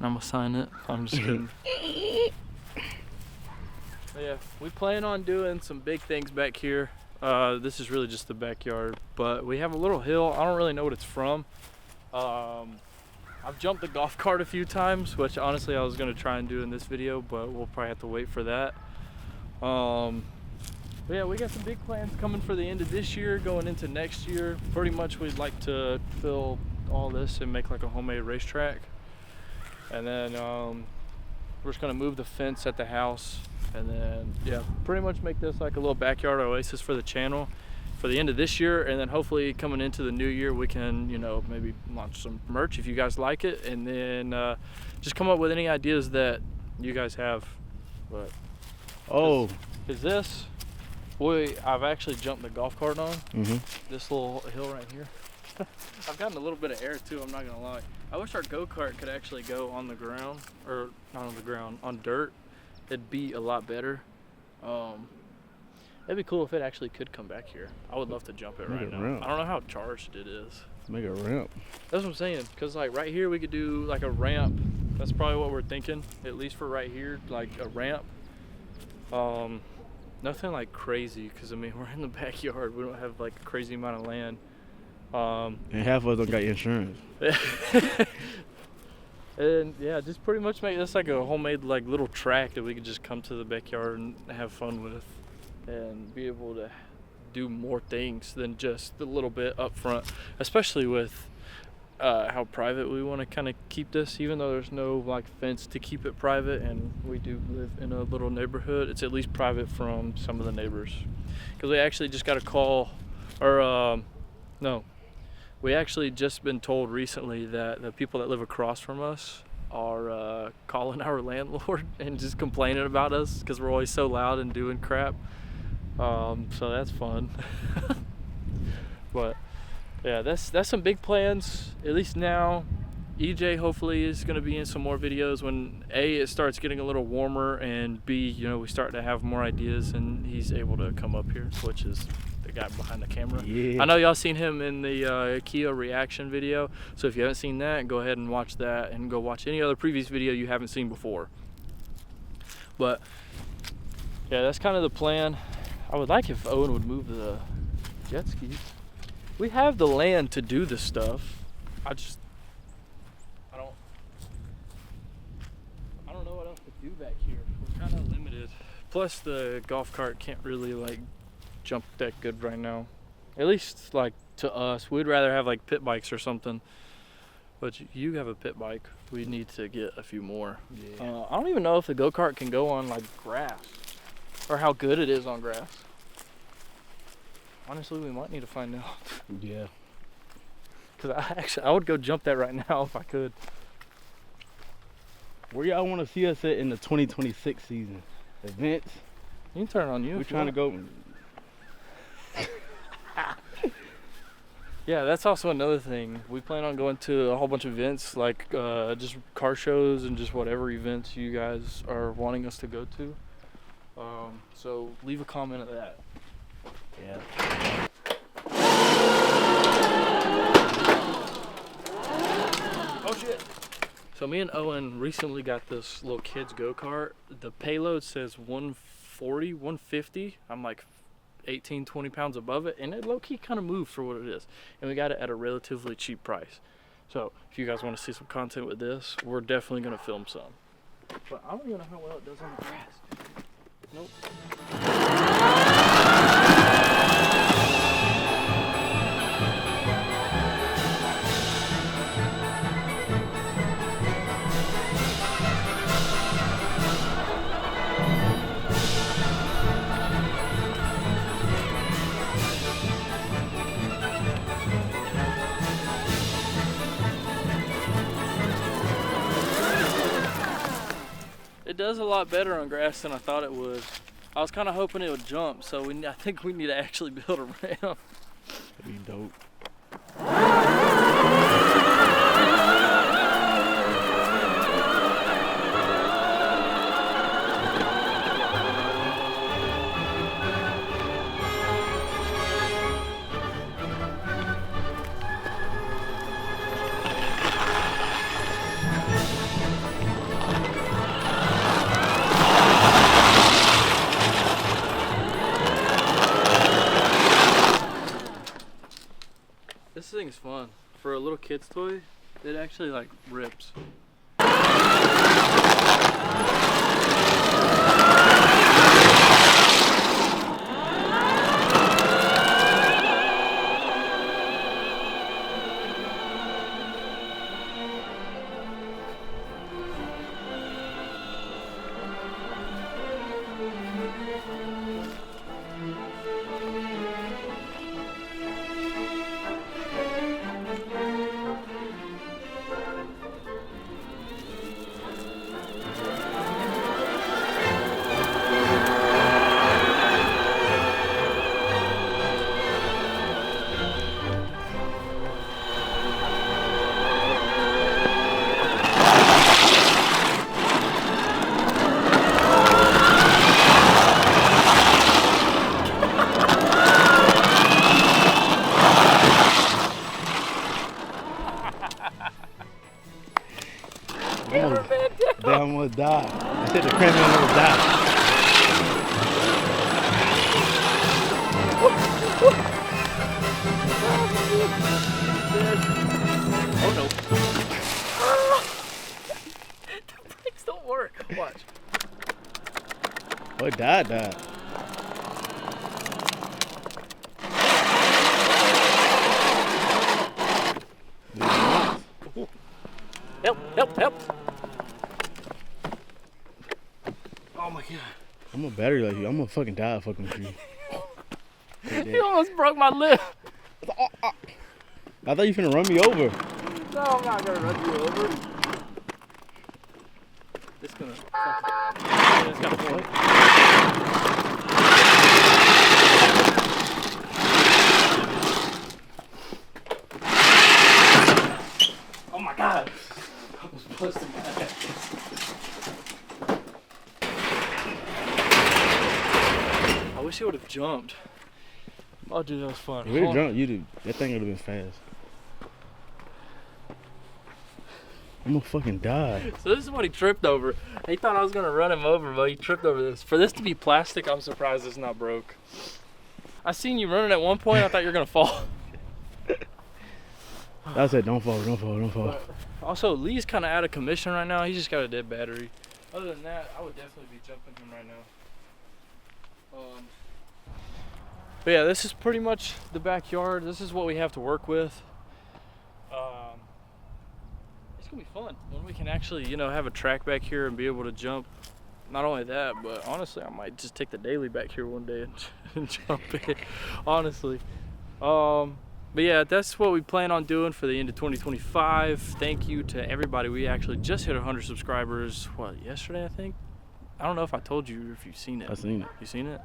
and I'm gonna sign it. I'm just kidding. But yeah, we plan on doing some big things back here. This is really just the backyard, but we have a little hill. I don't really know what it's from. I've jumped the golf cart a few times, which honestly I was gonna try and do in this video, but we'll probably have to wait for that. But yeah, we got some big plans coming for the end of this year, going into next year. Pretty much we'd like to fill all this and make like a homemade racetrack. And then we're just gonna move the fence at the house, and then yeah, pretty much make this like a little backyard oasis for the channel for the end of this year. And then hopefully coming into the new year we can, you know, maybe launch some merch if you guys like it, and then just come up with any ideas that you guys have. But is this, boy, I've actually jumped the golf cart on this little hill right here. I've gotten a little bit of air too, I'm not gonna lie. I wish our go-kart could actually go on the ground, or not on the ground, on dirt. It'd be a lot better. It'd be cool if it actually could come back here. I would love to jump it right now. I don't know how charged it is. Make a ramp. That's what I'm saying, because like right here we could do like a ramp. That's probably what we're thinking, at least for right here, like a ramp. Nothing like crazy, because I mean we're in the backyard. We don't have like a crazy amount of land. And half of us don't got insurance. And yeah, just pretty much make this like a homemade like little track that we could just come to the backyard and have fun with, and be able to do more things than just the little bit up front, especially with how private we want to kind of keep this. Even though there's no like fence to keep it private, and we do live in a little neighborhood, it's at least private from some of the neighbors. Because we actually just got a call, or no, we actually just been told recently that the people that live across from us are calling our landlord and just complaining about us because we're always so loud and doing crap. So that's fun. But yeah, that's some big plans, at least now. EJ hopefully is going to be in some more videos when A, it starts getting a little warmer, and B, you know, we start to have more ideas and he's able to come up here, which is the guy behind the camera. Yeah. I know y'all seen him in the Kia reaction video, so if you haven't seen that, go ahead and watch that, and go watch any other previous video you haven't seen before. But yeah, that's kind of the plan. I would like if Owen would move the jet skis. We have the land to do this stuff. I don't know what else to do back here. We're kind of limited. Plus the golf cart can't really like jump that good right now. At least like to us. We'd rather have like pit bikes or something. But you have a pit bike. We need to get a few more. Yeah. I don't even know if the go-kart can go on like grass, or how good it is on grass. Honestly, we might need to find out. Yeah. Because I would go jump that right now if I could. Where y'all want to see us at in the 2026 season? Events? You can turn it on you. We're trying to go. Yeah, that's also another thing. We plan on going to a whole bunch of events, like just car shows and just whatever events you guys are wanting us to go to. So leave a comment of that. Yeah. Oh shit. So me and Owen recently got this little kid's go-kart. The payload says 140, 150. I'm like 18, 20 pounds above it, and it low-key kind of moved for what it is. And we got it at a relatively cheap price. So if you guys want to see some content with this, we're definitely going to film some. But I don't even know how well it does on the grass. Nope. It does a lot better on grass than I thought it would. I was kind of hoping it would jump, so I think we need to actually build a ramp. That'd be dope. thing is fun. For a little kid's toy, it actually like rips. They almost died. I said the cranberry almost died. Oh no. The brakes don't work. Watch. Oh, it died. Help. Oh my god. I'm a battery like you. I'm gonna fucking die fucking with you. You almost broke my lip. I thought you finna run me over. No, I'm not gonna run you over. It's gonna fucking... Yeah, it's got a point. Oh my god. I almost busted my ass. I wish it would have jumped. Oh dude, that was fun. If it jumped, that thing would have been fast. I'm gonna fucking die. So this is what he tripped over. He thought I was gonna run him over, but he tripped over this. For this to be plastic, I'm surprised it's not broke. I seen you running at one point, I thought you were gonna fall. I said, don't fall. But also, Lee's kind of out of commission right now. He's just got a dead battery. Other than that, I would definitely be jumping him right now. But yeah, this is pretty much the backyard. This is what we have to work with. It's gonna be fun when we can actually, you know, have a track back here and be able to jump. Not only that, but honestly, I might just take the daily back here one day and jump it. Honestly. But yeah, that's what we plan on doing for the end of 2025. Thank you to everybody. We actually just hit 100 subscribers. What, yesterday, I think? I don't know if I told you or if you've seen it. I seen it. You seen it?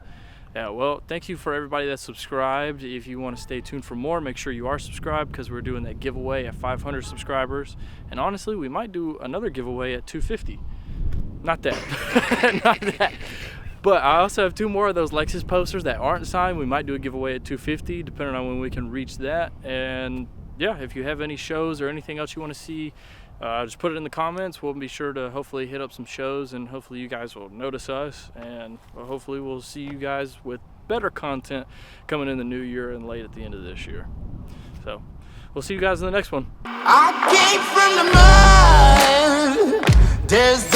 Yeah, well, thank you for everybody that's subscribed. If you want to stay tuned for more, make sure you are subscribed because we're doing that giveaway at 500 subscribers. And honestly, we might do another giveaway at 250. Not that. Not that. But I also have 2 more of those Lexus posters that aren't signed. We might do a giveaway at 250, depending on when we can reach that. And yeah, if you have any shows or anything else you want to see, just put it in the comments. We'll be sure to hopefully hit up some shows, and hopefully you guys will notice us, and hopefully we'll see you guys with better content coming in the new year and late at the end of this year. So we'll see you guys in the next one. I came from the mud. There's